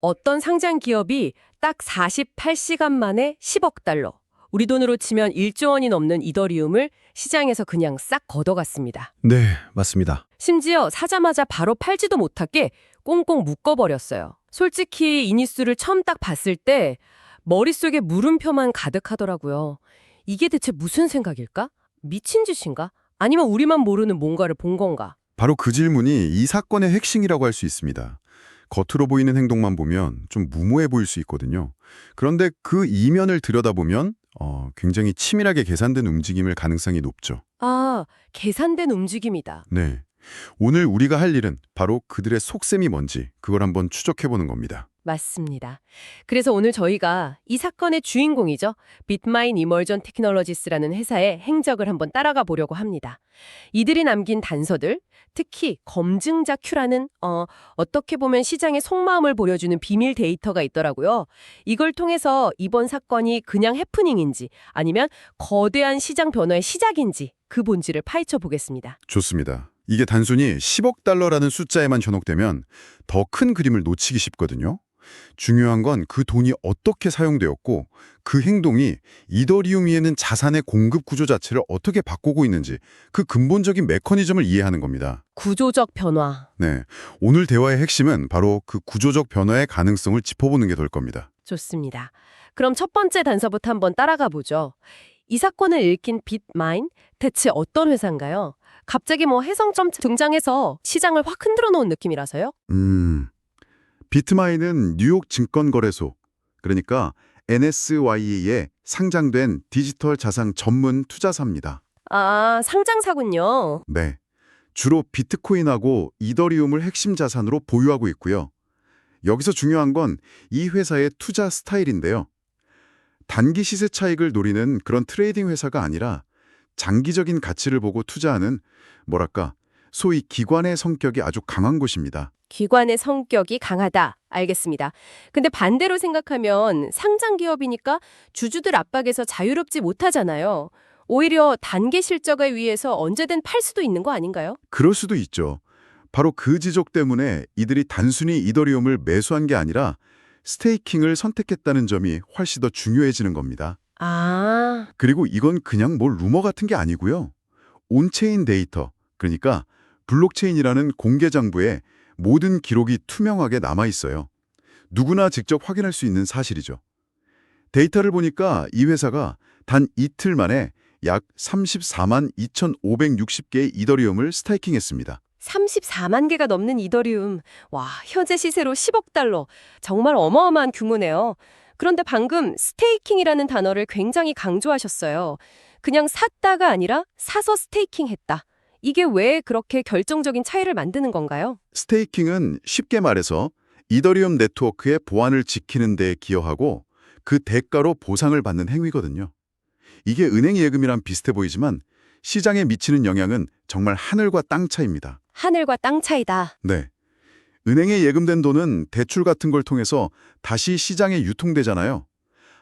어떤 상장 기업이 딱 48시간 만에 10억 달러, 우리 돈으로 치면 1조 원이 넘는 이더리움을 시장에서 그냥 싹 걷어갔습니다. 네, 맞습니다. 심지어 사자마자 바로 팔지도 못하게 꽁꽁 묶어버렸어요. 솔직히 이 뉴스를 처음 딱 봤을 때 머릿속에 물음표만 가득하더라고요. 이게 대체 무슨 생각일까? 미친 짓인가? 아니면 우리만 모르는 뭔가를 본 건가? 바로 그 질문이 이 사건의 핵심이라고 할 수 있습니다. 겉으로 보이는 행동만 보면 좀 무모해 보일 수 있거든요. 그런데 그 이면을 들여다보면 굉장히 치밀하게 계산된 움직임일 가능성이 높죠. 아, 계산된 움직임이다. 네. 오늘 우리가 할 일은 바로 그들의 속셈이 뭔지 그걸 한번 추적해보는 겁니다. 맞습니다. 그래서 오늘 저희가 이 사건의 주인공이죠. bitmain emergent technologies라는 회사의 행적을 한번 따라가 보려고 합니다. 이들이 남긴 단서들, 특히 검증자 Q라는 어떻게 보면 시장의 속마음을 보여주는 비밀 데이터가 있더라고요. 이걸 통해서 이번 사건이 그냥 해프닝인지 아니면 거대한 시장 변화의 시작인지 그 본질을 파헤쳐 보겠습니다. 좋습니다. 이게 단순히 10억 달러라는 숫자에만 현혹되면 더 큰 그림을 놓치기 쉽거든요. 중요한 건 그 돈이 어떻게 사용되었고 그 행동이 이더리움 위에는 자산의 공급 구조 자체를 어떻게 바꾸고 있는지 그 근본적인 메커니즘을 이해하는 겁니다. 구조적 변화. 네, 오늘 대화의 핵심은 바로 그 구조적 변화의 가능성을 짚어보는 게 될 겁니다. 좋습니다. 그럼 첫 번째 단서부터 한번 따라가 보죠. 이 사건을 읽힌 bitmain, 대체 어떤 회사인가요? 갑자기 혜성처럼 등장해서 시장을 확 흔들어 놓은 느낌이라서요? 비트마인은 뉴욕 증권거래소, 그러니까 NSY에 상장된 디지털 자산 전문 투자사입니다. 아, 상장사군요. 네, 주로 비트코인하고 이더리움을 핵심 자산으로 보유하고 있고요. 여기서 중요한 건 이 회사의 투자 스타일인데요. 단기 시세 차익을 노리는 그런 트레이딩 회사가 아니라 장기적인 가치를 보고 투자하는 소위 기관의 성격이 아주 강한 곳입니다. 기관의 성격이 강하다. 알겠습니다. 근데 반대로 생각하면 상장 기업이니까 주주들 압박에서 자유롭지 못하잖아요. 오히려 단기 실적을 위해서 언제든 팔 수도 있는 거 아닌가요? 그럴 수도 있죠. 바로 그 지적 때문에 이들이 단순히 이더리움을 매수한 게 아니라 스테이킹을 선택했다는 점이 훨씬 더 중요해지는 겁니다. 아, 그리고 이건 그냥 루머 같은 게 아니고요. 온체인 데이터, 그러니까 블록체인이라는 공개 장부에 모든 기록이 투명하게 남아 있어요. 누구나 직접 확인할 수 있는 사실이죠. 데이터를 보니까 이 회사가 단 이틀 만에 약 34만 2,560개의 이더리움을 스테이킹했습니다. 34만 개가 넘는 이더리움. 와, 현재 시세로 10억 달러. 정말 어마어마한 규모네요. 그런데 방금 스테이킹이라는 단어를 굉장히 강조하셨어요. 그냥 샀다가 아니라 사서 스테이킹했다. 이게 왜 그렇게 결정적인 차이를 만드는 건가요? 스테이킹은 쉽게 말해서 이더리움 네트워크의 보안을 지키는 데 기여하고 그 대가로 보상을 받는 행위거든요. 이게 은행 예금이랑 비슷해 보이지만 시장에 미치는 영향은 정말 하늘과 땅 차이입니다. 하늘과 땅 차이다. 네. 은행에 예금된 돈은 대출 같은 걸 통해서 다시 시장에 유통되잖아요.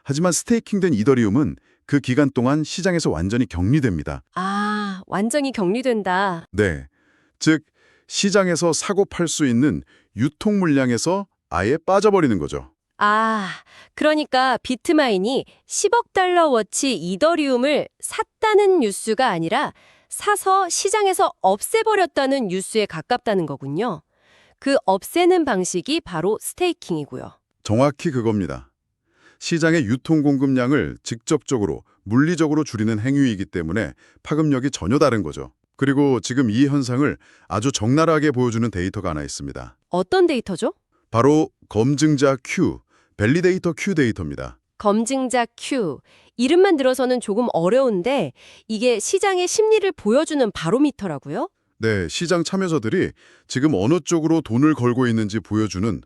하지만 스테이킹된 이더리움은 그 기간 동안 시장에서 완전히 격리됩니다. 아, 완전히 격리된다. 네. 즉, 시장에서 사고 팔 수 있는 유통 물량에서 아예 빠져버리는 거죠. 아, 그러니까 비트마인이 10억 달러어치 이더리움을 샀다는 뉴스가 아니라 사서 시장에서 없애버렸다는 뉴스에 가깝다는 거군요. 그 없애는 방식이 바로 스테이킹이고요. 정확히 그겁니다. 시장의 유통 공급량을 직접적으로, 물리적으로 줄이는 행위이기 때문에 파급력이 전혀 다른 거죠. 그리고 지금 이 현상을 아주 적나라하게 보여주는 데이터가 하나 있습니다. 어떤 데이터죠? 바로 검증자 Q, 밸리데이터 Q 데이터입니다. 검증자 Q. 이름만 들어서는 조금 어려운데 이게 시장의 심리를 보여주는 바로미터라고요? 네, 시장 참여자들이 지금 어느 쪽으로 돈을 걸고 있는지 보여주는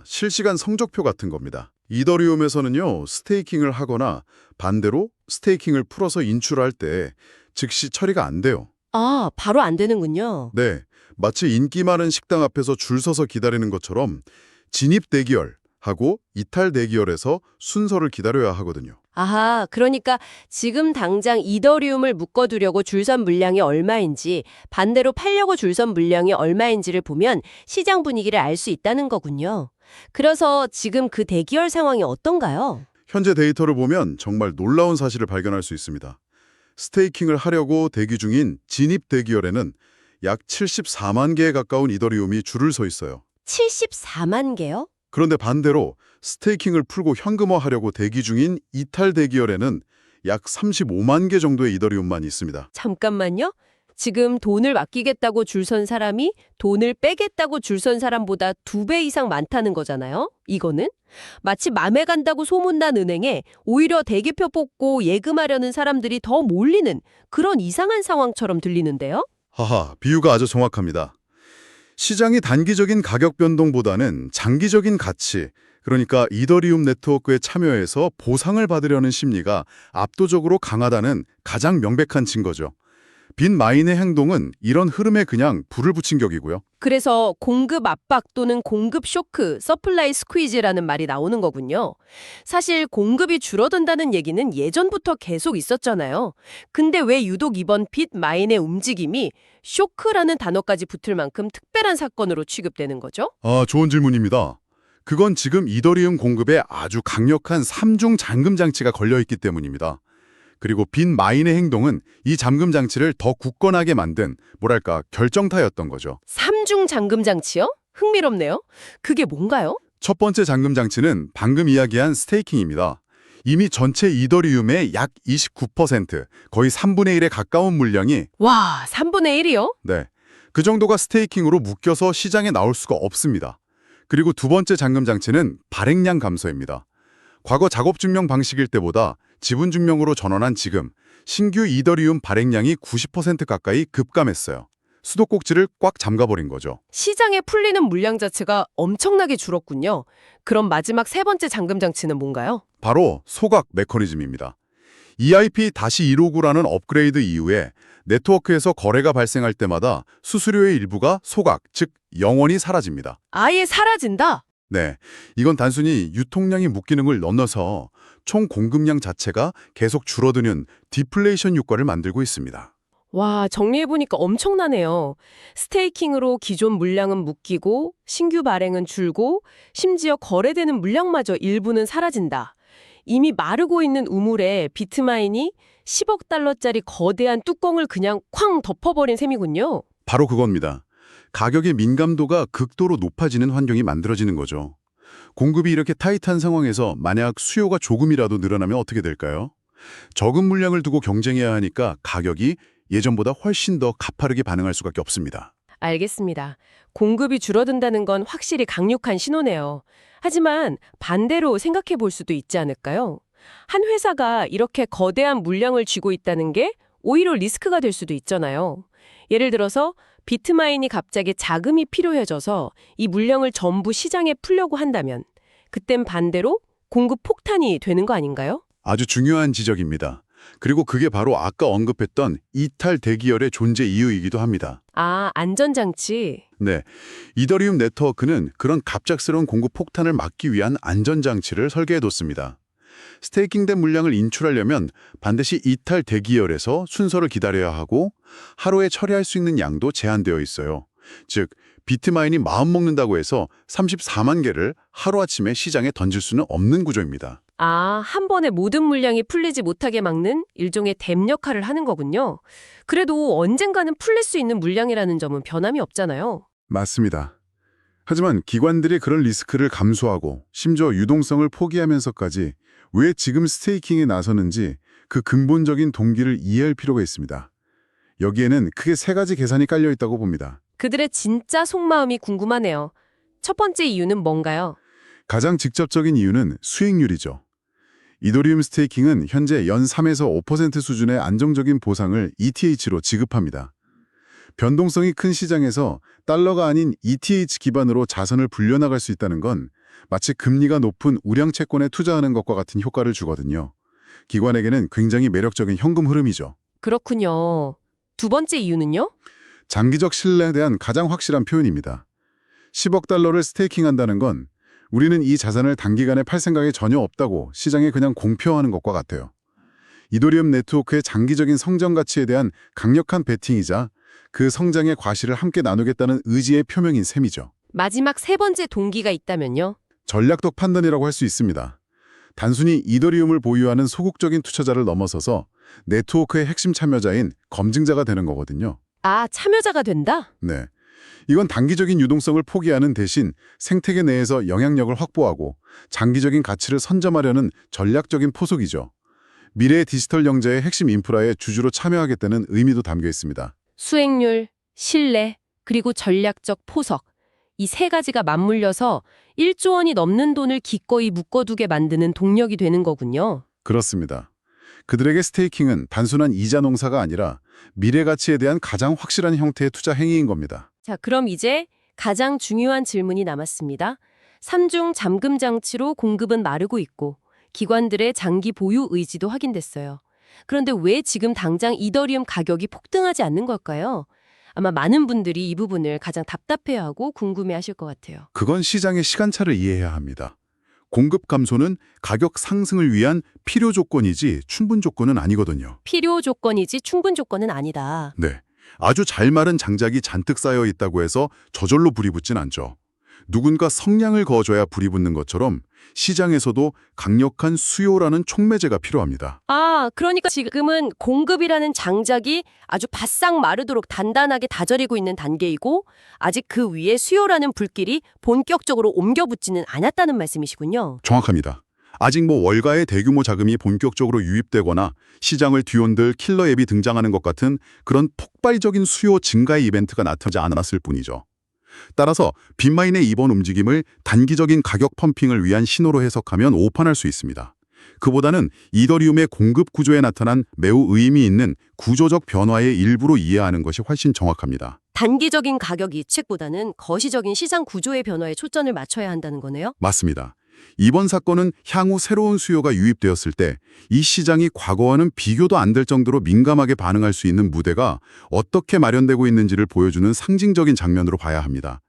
실시간 성적표 같은 겁니다. 이더리움에서는요, 스테이킹을 하거나 반대로 스테이킹을 풀어서 인출할 때 즉시 처리가 안 돼요. 아, 바로 안 되는군요. 네, 마치 인기 많은 식당 앞에서 줄 서서 기다리는 것처럼 진입 대기열하고 이탈 대기열에서 순서를 기다려야 하거든요. 아하, 그러니까 지금 당장 이더리움을 묶어두려고 줄 선 물량이 얼마인지 반대로 팔려고 줄 선 물량이 얼마인지를 보면 시장 분위기를 알 수 있다는 거군요. 그래서 지금 그 대기열 상황이 어떤가요? 현재 데이터를 보면 정말 놀라운 사실을 발견할 수 있습니다. 스테이킹을 하려고 대기 중인 진입 대기열에는 약 74만 개에 가까운 이더리움이 줄을 서 있어요. 74만 개요? 그런데 반대로 스테이킹을 풀고 현금화하려고 대기 중인 이탈 대기열에는 약 35만 개 정도의 이더리움만 있습니다. 잠깐만요. 지금 돈을 맡기겠다고 줄 선 사람이 돈을 빼겠다고 줄 선 사람보다 2배 이상 많다는 거잖아요. 이거는 마치 맘에 간다고 소문난 은행에 오히려 대기표 뽑고 예금하려는 사람들이 더 몰리는 그런 이상한 상황처럼 들리는데요. 하하, 비유가 아주 정확합니다. 시장이 단기적인 가격 변동보다는 장기적인 가치, 그러니까 이더리움 네트워크에 참여해서 보상을 받으려는 심리가 압도적으로 강하다는 가장 명백한 증거죠. 빗마인의 행동은 이런 흐름에 그냥 불을 붙인 격이고요. 그래서 공급 압박 또는 공급 쇼크, 서플라이 스퀴즈라는 말이 나오는 거군요. 사실 공급이 줄어든다는 얘기는 예전부터 계속 있었잖아요. 근데 왜 유독 이번 빗마인의 움직임이 쇼크라는 단어까지 붙을 만큼 특별한 사건으로 취급되는 거죠? 좋은 질문입니다. 그건 지금 이더리움 공급에 아주 강력한 3중 잠금 장치가 걸려있기 때문입니다. 그리고 빗마인의 행동은 이 잠금 장치를 더 굳건하게 만든, 뭐랄까, 결정타였던 거죠. 3중 잠금 장치요? 흥미롭네요. 그게 뭔가요? 첫 번째 잠금 장치는 방금 이야기한 스테이킹입니다. 이미 전체 이더리움의 약 29%, 거의 3분의 1에 가까운 물량이 와, 3분의 1이요? 네, 그 정도가 스테이킹으로 묶여서 시장에 나올 수가 없습니다. 그리고 두 번째 잠금 장치는 발행량 감소입니다. 과거 작업 증명 방식일 때보다 지분 증명으로 전환한 지금 신규 이더리움 발행량이 90% 가까이 급감했어요. 수도꼭지를 꽉 잠가버린 거죠. 시장에 풀리는 물량 자체가 엄청나게 줄었군요. 그럼 마지막 세 번째 잠금 장치는 뭔가요? 바로 소각 메커니즘입니다. EIP-159라는 업그레이드 이후에 네트워크에서 거래가 발생할 때마다 수수료의 일부가 소각, 즉 영원히 사라집니다. 아예 사라진다? 네, 이건 단순히 유통량이 묶이는 걸 넘어서 총 공급량 자체가 계속 줄어드는 디플레이션 효과를 만들고 있습니다. 와, 정리해보니까 엄청나네요. 스테이킹으로 기존 물량은 묶이고 신규 발행은 줄고 심지어 거래되는 물량마저 일부는 사라진다. 이미 마르고 있는 우물에 비트마인이 10억 달러짜리 거대한 뚜껑을 그냥 쾅 덮어버린 셈이군요. 바로 그겁니다. 가격의 민감도가 극도로 높아지는 환경이 만들어지는 거죠. 공급이 이렇게 타이트한 상황에서 만약 수요가 조금이라도 늘어나면 어떻게 될까요? 적은 물량을 두고 경쟁해야 하니까 가격이 예전보다 훨씬 더 가파르게 반응할 수밖에 없습니다. 알겠습니다. 공급이 줄어든다는 건 확실히 강력한 신호네요. 하지만 반대로 생각해 볼 수도 있지 않을까요? 한 회사가 이렇게 거대한 물량을 쥐고 있다는 게 오히려 리스크가 될 수도 있잖아요. 예를 들어서 비트마인이 갑자기 자금이 필요해져서 이 물량을 전부 시장에 풀려고 한다면 그땐 반대로 공급 폭탄이 되는 거 아닌가요? 아주 중요한 지적입니다. 그리고 그게 바로 아까 언급했던 이탈 대기열의 존재 이유이기도 합니다. 아, 안전장치. 네, 이더리움 네트워크는 그런 갑작스러운 공급 폭탄을 막기 위한 안전장치를 설계해뒀습니다. 스테이킹된 물량을 인출하려면 반드시 이탈 대기열에서 순서를 기다려야 하고 하루에 처리할 수 있는 양도 제한되어 있어요. 즉, 비트마인이 마음먹는다고 해서 34만 개를 하루아침에 시장에 던질 수는 없는 구조입니다. 아, 한 번에 모든 물량이 풀리지 못하게 막는 일종의 댐 역할을 하는 거군요. 그래도 언젠가는 풀릴 수 있는 물량이라는 점은 변함이 없잖아요. 맞습니다. 하지만 기관들이 그런 리스크를 감수하고 심지어 유동성을 포기하면서까지 왜 지금 스테이킹에 나서는지 그 근본적인 동기를 이해할 필요가 있습니다. 여기에는 크게 세 가지 계산이 깔려 있다고 봅니다. 그들의 진짜 속마음이 궁금하네요. 첫 번째 이유는 뭔가요? 가장 직접적인 이유는 수익률이죠. 이더리움 스테이킹은 현재 연 3에서 5% 수준의 안정적인 보상을 ETH로 지급합니다. 변동성이 큰 시장에서 달러가 아닌 ETH 기반으로 자산을 불려나갈 수 있다는 건 마치 금리가 높은 우량 채권에 투자하는 것과 같은 효과를 주거든요. 기관에게는 굉장히 매력적인 현금 흐름이죠. 그렇군요. 두 번째 이유는요? 장기적 신뢰에 대한 가장 확실한 표현입니다. 10억 달러를 스테이킹한다는 건 우리는 이 자산을 단기간에 팔 생각이 전혀 없다고 시장에 그냥 공표하는 것과 같아요. 이더리움 네트워크의 장기적인 성장 가치에 대한 강력한 베팅이자 그 성장의 과실을 함께 나누겠다는 의지의 표명인 셈이죠. 마지막 세 번째 동기가 있다면요? 전략적 판단이라고 할 수 있습니다. 단순히 이더리움을 보유하는 소극적인 투자자를 넘어서서 네트워크의 핵심 참여자인 검증자가 되는 거거든요. 아, 참여자가 된다? 네. 이건 단기적인 유동성을 포기하는 대신 생태계 내에서 영향력을 확보하고 장기적인 가치를 선점하려는 전략적인 포석이죠. 미래의 디지털 경제의 핵심 인프라에 주주로 참여하겠다는 의미도 담겨 있습니다. 수익률, 신뢰, 그리고 전략적 포석. 이 세 가지가 맞물려서 1조 원이 넘는 돈을 기꺼이 묶어두게 만드는 동력이 되는 거군요. 그렇습니다. 그들에게 스테이킹은 단순한 이자 농사가 아니라 미래 가치에 대한 가장 확실한 형태의 투자 행위인 겁니다. 자, 그럼 이제 가장 중요한 질문이 남았습니다. 삼중 잠금 장치로 공급은 마르고 있고 기관들의 장기 보유 의지도 확인됐어요. 그런데 왜 지금 당장 이더리움 가격이 폭등하지 않는 걸까요? 아마 많은 분들이 이 부분을 가장 답답해하고 궁금해하실 것 같아요. 그건 시장의 시간차를 이해해야 합니다. 공급 감소는 가격 상승을 위한 필요 조건이지 충분 조건은 아니거든요. 필요 조건이지 충분 조건은 아니다. 네. 아주 잘 마른 장작이 잔뜩 쌓여 있다고 해서 저절로 불이 붙진 않죠. 누군가 성량을 거둬야 불이 붙는 것처럼 시장에서도 강력한 수요라는 촉매제가 필요합니다. 아, 그러니까 지금은 공급이라는 장작이 아주 바싹 마르도록 단단하게 다져리고 있는 단계이고 아직 그 위에 수요라는 불길이 본격적으로 옮겨붙지는 않았다는 말씀이시군요. 정확합니다. 아직 월가의 대규모 자금이 본격적으로 유입되거나 시장을 뒤흔들 킬러 앱이 등장하는 것 같은 그런 폭발적인 수요 증가의 이벤트가 나타나지 않았을 뿐이죠. 따라서 빗마인의 이번 움직임을 단기적인 가격 펌핑을 위한 신호로 해석하면 오판할 수 있습니다. 그보다는 이더리움의 공급 구조에 나타난 매우 의미 있는 구조적 변화의 일부로 이해하는 것이 훨씬 정확합니다. 단기적인 가격 이책보다는 거시적인 시장 구조의 변화에 초점을 맞춰야 한다는 거네요. 맞습니다. 이번 사건은 향후 새로운 수요가 유입되었을 때 이 시장이 과거와는 비교도 안 될 정도로 민감하게 반응할 수 있는 무대가 어떻게 마련되고 있는지를 보여주는 상징적인 장면으로 봐야 합니다.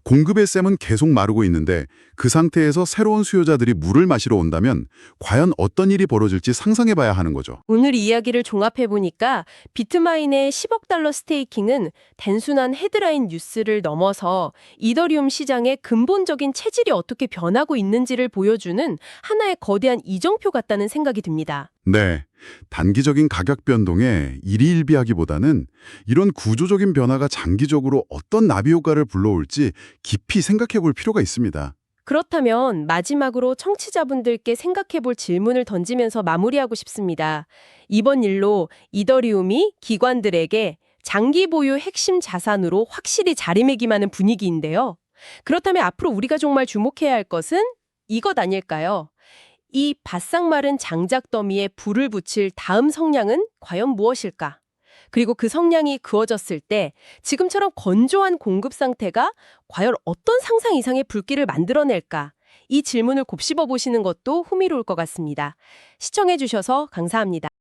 공급의 샘은 계속 마르고 있는데 그 상태에서 새로운 수요자들이 물을 마시러 온다면 과연 어떤 일이 벌어질지 상상해 봐야 하는 거죠. 오늘 이야기를 종합해보니까 비트마인의 10억 달러 스테이킹은 단순한 헤드라인 뉴스를 넘어서 이더리움 시장의 근본적인 체질이 어떻게 변하고 있는지를 보여주는 하나의 거대한 이정표 같다는 생각이 듭니다. 네. 단기적인 가격 변동에 일희일비하기보다는 이런 구조적인 변화가 장기적으로 어떤 나비 효과를 불러올지 깊이 생각해 볼 필요가 있습니다. 그렇다면 마지막으로 청취자분들께 생각해볼 질문을 던지면서 마무리하고 싶습니다. 이번 일로 이더리움이 기관들에게 장기 보유 핵심 자산으로 확실히 자리매김하는 분위기인데요. 그렇다면 앞으로 우리가 정말 주목해야 할 것은 이것 아닐까요? 이 바싹 마른 장작 더미에 불을 붙일 다음 성량은 과연 무엇일까? 그리고 그 성량이 그어졌을 때 지금처럼 건조한 공급 상태가 과연 어떤 상상 이상의 불길을 만들어낼까? 이 질문을 곱씹어 보시는 것도 흥미로울 것 같습니다. 시청해 주셔서 감사합니다.